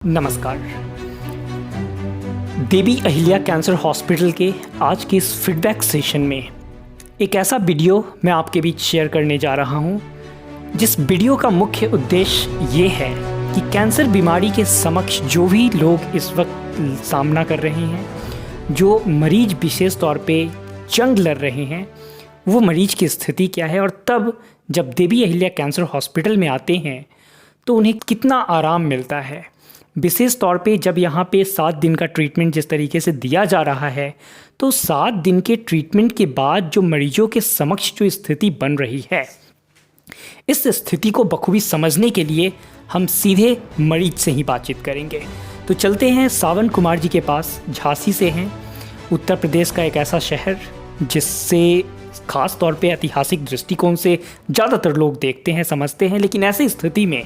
नमस्कार। Devi Ahilya cancer hospital के आज के इस फीडबैक सेशन में एक ऐसा वीडियो मैं आपके बीच शेयर करने जा रहा हूं, जिस वीडियो का मुख्य उद्देश्य ये है कि कैंसर बीमारी के समक्ष जो भी लोग इस वक्त सामना कर रहे हैं, जो मरीज विशेष तौर पे जंग लड़ रहे हैं, वो मरीज की स्थिति क्या है और तब जब देवी अहिल्या कैंसर हॉस्पिटल में आते हैं तो उन्हें कितना आराम मिलता है। विशेष तौर पे जब यहाँ पे 7 दिन का ट्रीटमेंट जिस तरीके से दिया जा रहा है, तो 7 दिन के ट्रीटमेंट के बाद जो मरीजों के समक्ष जो स्थिति बन रही है, इस स्थिति को बखूबी समझने के लिए हम सीधे मरीज से ही बातचीत करेंगे। तो चलते हैं सावन कुमार जी के पास। झांसी से हैं, उत्तर प्रदेश का एक ऐसा शहर जिससे ख़ास तौर पे ऐतिहासिक दृष्टिकोण से ज़्यादातर लोग देखते हैं, समझते हैं। लेकिन ऐसी स्थिति में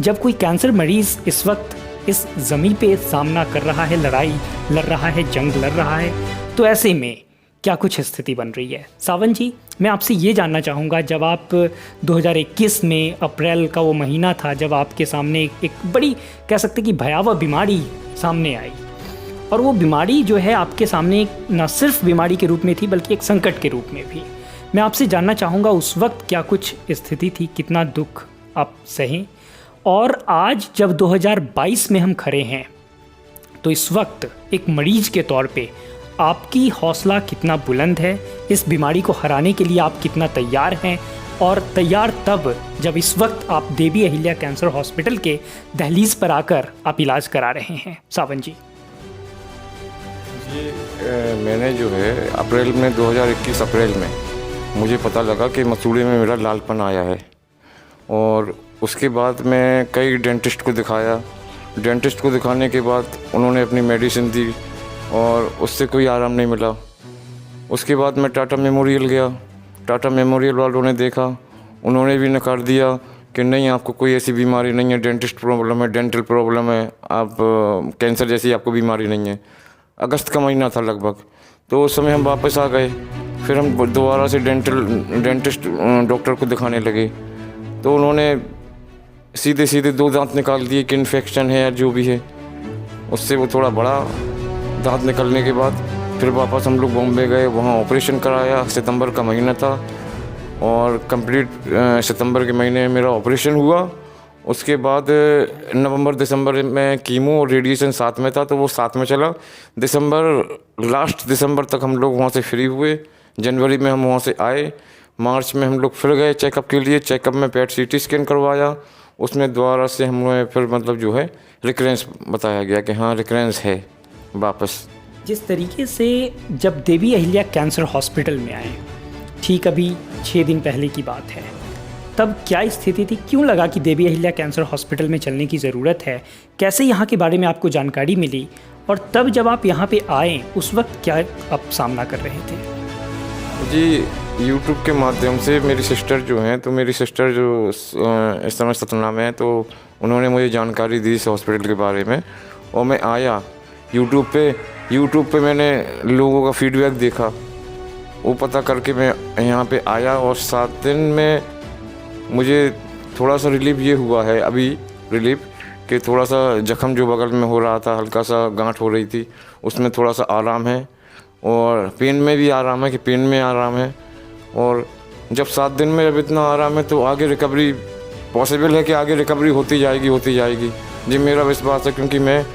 जब कोई कैंसर मरीज़ इस वक्त इस ज़मीन पे सामना कर रहा है, लड़ाई लड़ रहा है, जंग लड़ रहा है, तो ऐसे में क्या कुछ स्थिति बन रही है। सावन जी, मैं आपसे ये जानना चाहूँगा, जब आप 2021 में अप्रैल का वो महीना था जब आपके सामने एक बड़ी कह सकते कि भयावह बीमारी सामने आई, और वो बीमारी जो है आपके सामने न सिर्फ बीमारी के रूप में थी बल्कि एक संकट के रूप में भी। मैं आपसे जानना चाहूँगा उस वक्त क्या कुछ स्थिति थी, कितना दुख आप सहें, और आज जब 2022 में हम खड़े हैं तो इस वक्त एक मरीज के तौर पे आपकी हौसला कितना बुलंद है, इस बीमारी को हराने के लिए आप कितना तैयार हैं, और तैयार तब जब इस वक्त आप देवी अहिल्या कैंसर हॉस्पिटल के दहलीज पर आकर आप इलाज करा रहे हैं। सावन जी मैंने जो है अप्रैल में 2021 अप्रैल में मुझे पता लगा कि मसूड़े में मेरा लालपन आया है, और उसके बाद मैं कई डेंटिस्ट को दिखाया। डेंटिस्ट को दिखाने के बाद उन्होंने अपनी मेडिसिन दी और उससे कोई आराम नहीं मिला। उसके बाद मैं टाटा मेमोरियल गया। टाटा मेमोरियल वालों ने देखा, उन्होंने भी नकार दिया कि नहीं, आपको कोई ऐसी बीमारी नहीं है, डेंटिस्ट प्रॉब्लम है, डेंटल प्रॉब्लम है, आप कैंसर जैसी आपको बीमारी नहीं है। अगस्त का महीना था लगभग, तो उस समय हम वापस आ गए। फिर हम दोबारा से डेंटिस्ट डॉक्टर को दिखाने लगे, तो उन्होंने सीधे 2 दांत निकाल दिए कि इन्फेक्शन है या जो भी है। उससे वो थोड़ा बड़ा दांत निकलने के बाद फिर वापस हम लोग बॉम्बे गए, वहाँ ऑपरेशन कराया। सितंबर का महीना था और कंप्लीट सितंबर के महीने में मेरा ऑपरेशन हुआ। उसके बाद नवंबर दिसंबर में कीमो और रेडिएशन साथ में था, तो वो साथ में चला। लास्ट दिसंबर तक हम लोग वहाँ से फ्री हुए। जनवरी में हम वहाँ से आए। मार्च में हम लोग फिर गए चेकअप के लिए। चेकअप में पेट सीटी स्कैन करवाया, उसमें दोबारा से हमें फिर मतलब जो है रिकरेंस बताया गया कि हाँ रिकरेंस है वापस। जिस तरीके से जब देवी अहिल्या कैंसर हॉस्पिटल में आए, ठीक अभी 6 दिन पहले की बात है, तब क्या स्थिति थी? क्यों लगा कि देवी अहिल्या कैंसर हॉस्पिटल में चलने की ज़रूरत है? कैसे यहाँ के बारे में आपको जानकारी मिली, और तब जब आप यहाँ पे आए उस वक्त क्या आप सामना कर रहे थे? जी, यूट्यूब के माध्यम से मेरी सिस्टर जो हैं, तो मेरी सिस्टर जो इस समय सतना में है, तो उन्होंने मुझे जानकारी दी इस हॉस्पिटल के बारे में, और मैं आया यूट्यूब पे मैंने लोगों का फीडबैक देखा, वो पता करके मैं यहाँ पे आया। और 7 दिन में मुझे थोड़ा सा रिलीफ ये हुआ है अभी कि थोड़ा सा जख्म जो बगल में हो रहा था, हल्का सा गांठ हो रही थी, उसमें थोड़ा सा आराम है, और पेन में भी आराम है कि पेन में आराम है। और जब 7 दिन में जब इतना आराम है तो आगे रिकवरी पॉसिबल है कि आगे रिकवरी होती जाएगी। जी मेरा विश्वास है, क्योंकि मैं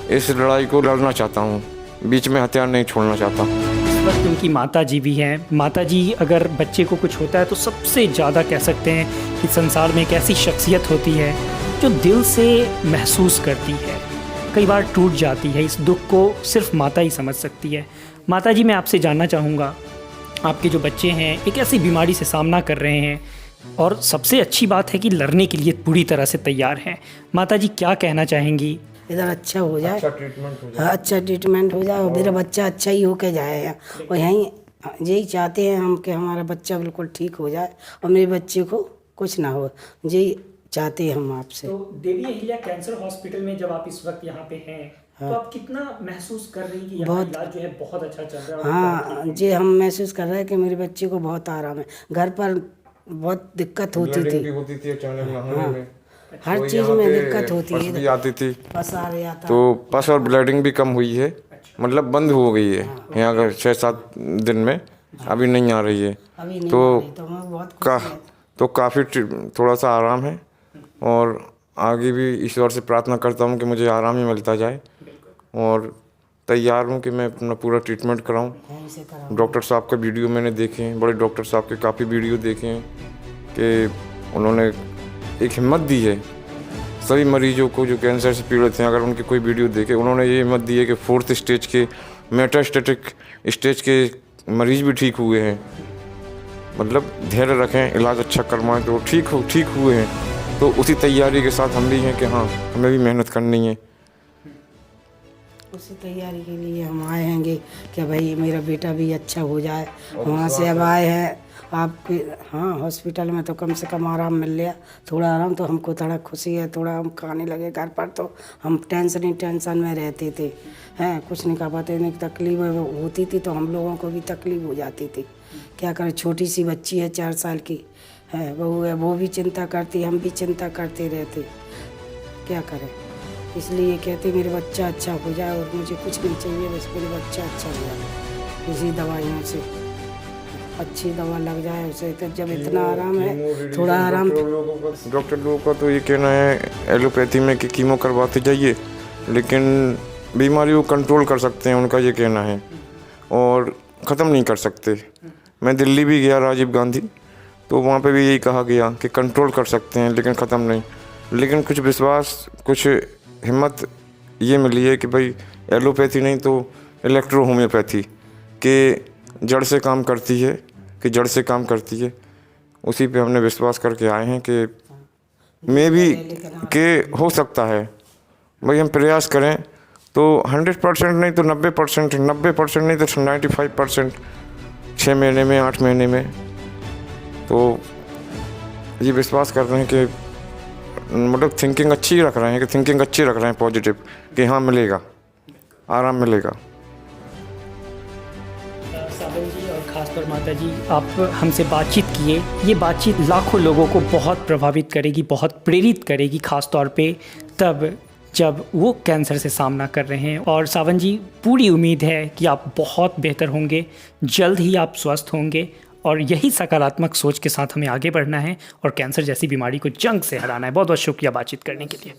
इस लड़ाई को लड़ना चाहता हूँ, बीच में हथियार नहीं छोड़ना चाहता। इस वक्त उनकी माता जी भी हैं। माता जी अगर बच्चे को कुछ होता है तो सबसे ज़्यादा कह सकते हैं कि संसार में एक ऐसी शख्सियत होती है जो दिल से महसूस करती है, कई बार टूट जाती है। इस दुख को सिर्फ माता ही समझ सकती है। माता जी, मैं आपसे जानना चाहूँगा, आपके जो बच्चे हैं एक ऐसी बीमारी से सामना कर रहे हैं, और सबसे अच्छी बात है कि लड़ने के लिए पूरी तरह से तैयार हैं। माता जी, क्या कहना चाहेंगी? इधर अच्छा हो जाए, अच्छा ट्रीटमेंट हो जाए, अच्छा ट्रीटमेंट हो जाए, और मेरा बच्चा अच्छा ही होके जाए। और यही चाहते हैं हम कि हमारा बच्चा बिल्कुल ठीक हो जाए और मेरे बच्चे को कुछ ना हो, यही चाहते हैं हम आपसे। तो देवी अहिल्या कैंसर हॉस्पिटल में जब आप इस वक्त यहाँ पे हैं, तो आप कितना महसूस कर रही हैं कि यहाँ इलाज जो है बहुत अच्छा चल रहा है? हाँ जी, हम महसूस कर रहे हैं कि मेरे बच्चे को बहुत आराम है। घर पर बहुत दिक्कत होती थी अचानक नहाने में। हर तो चीज़ यहाँ में पे दिक्कत होती पस है। भी आती थी, पस आ रहा था। तो पस और ब्लीडिंग भी कम हुई है, मतलब बंद हो गई है यहाँ का 6-7 दिन में, अभी नहीं आ रही है। अभी नहीं तो आ रही, तो हमें बहुत खुशी है। तो काफ़ी थोड़ा सा आराम है, और आगे भी ईश्वर से प्रार्थना करता हूँ कि मुझे आराम ही मिलता जाए, और तैयार हूँ कि मैं अपना पूरा ट्रीटमेंट कराऊँ। यहीं से करा। डॉक्टर साहब का वीडियो मैंने देखे हैं, बड़े डॉक्टर साहब के काफ़ी वीडियो देखे हैं कि उन्होंने एक हिम्मत दी है सभी मरीजों को जो कैंसर से पीड़ित हैं। अगर उनके कोई वीडियो देखे, उन्होंने ये हिम्मत दी है कि 4th स्टेज के, मेटास्टेटिक स्टेज के मरीज भी ठीक हुए हैं। मतलब धैर्य रखें, इलाज अच्छा करवाएं तो ठीक हुए हैं। तो उसी तैयारी के साथ हम भी हैं कि हाँ, हमें भी मेहनत करनी है। उसी तैयारी के लिए हम आए हैंगे कि भाई मेरा बेटा भी अच्छा हो जाए। वहाँ से अब आए हैं आपके, हाँ, हॉस्पिटल में तो कम से कम आराम मिल लिया। थोड़ा आराम तो हमको थोड़ा खुशी है, थोड़ा हम खाने लगे। घर पर तो हम टेंशन में रहते थे, हैं, कुछ नहीं कर पाते, नहीं तकलीफ होती थी तो हम लोगों को भी तकलीफ हो जाती थी। क्या करें, छोटी सी बच्ची है 4 साल की है, बहू है, वो भी चिंता करती, हम भी चिंता करते रहते। क्या करें, इसलिए कहते मेरे बच्चा अच्छा हो जाए, और मुझे कुछ नहीं चाहिए, बस मेरे बच्चा अच्छा हो जाए। इसी दवाइयों से अच्छी दवा लग जाए उसे, तो जब इतना आराम है, थोड़ा आराम। डॉक्टर लोगों का तो ये कहना है एलोपैथी में कि कीमो करवाते जाइए, लेकिन बीमारी को कंट्रोल कर सकते हैं, उनका ये कहना है, और ख़त्म नहीं कर सकते। मैं दिल्ली भी गया, राजीव गांधी, तो वहाँ पे भी यही कहा गया कि कंट्रोल कर सकते हैं लेकिन ख़त्म नहीं। लेकिन कुछ विश्वास, कुछ हिम्मत ये मिली है कि भाई एलोपैथी नहीं तो इलेक्ट्रो होम्योपैथी के जड़ से काम करती है, उसी पे हमने विश्वास करके आए हैं कि मे भी के हो सकता है। भाई हम प्रयास करें तो 100% नहीं तो 90%, 90% नहीं तो 95%, 6 महीने में, 8 महीने में। तो ये विश्वास कर रहे हैं कि मतलब थिंकिंग अच्छी रख रहे हैं पॉजिटिव, कि हाँ मिलेगा, आराम मिलेगा। सावन जी और ख़ासतौर माता जी, आप हमसे बातचीत किए, ये बातचीत लाखों लोगों को बहुत प्रभावित करेगी, बहुत प्रेरित करेगी, ख़ास तौर पे तब जब वो कैंसर से सामना कर रहे हैं। और सावन जी, पूरी उम्मीद है कि आप बहुत बेहतर होंगे, जल्द ही आप स्वस्थ होंगे, और यही सकारात्मक सोच के साथ हमें आगे बढ़ना है और कैंसर जैसी बीमारी को जंग से हराना है। बहुत बहुत शुक्रिया बातचीत करने के लिए।